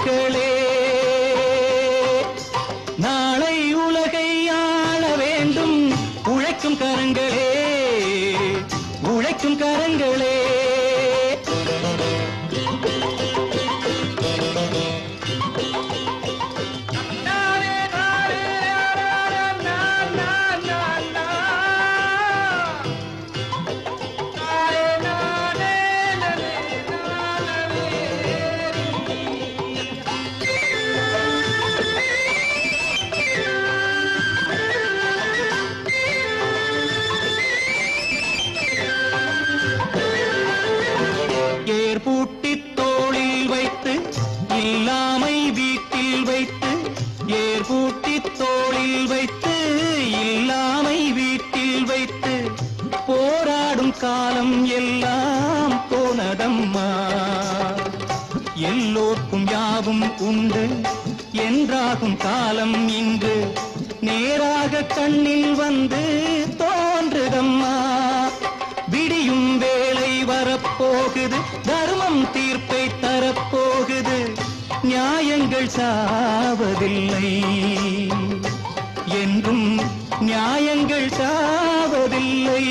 கரங்களே நாளை உலகை ஆள வேண்டும் உழைக்கும் கரங்களே உழைக்கும் கரங்களே பூட்டி தோளில் வைத்து இல்லாமை வீட்டில் வைத்து ஏர் பூட்டி தோளில் வைத்து இல்லாமை வீட்டில் வைத்து போராடும் காலம் எல்லாம் போனதம்மா எல்லோர்க்கும் யாவும் உண்டு என்றாகும் காலம் இன்று நேராக கண்ணில் வந்து தோன்றுதம்மா விடியும் வேளை வரப்போகுது தர்மம் தீர்ப்பை தரப்போகுது நியாயங்கள் சாவதில்லை என்றும் நியாயங்கள் சாவதில்லை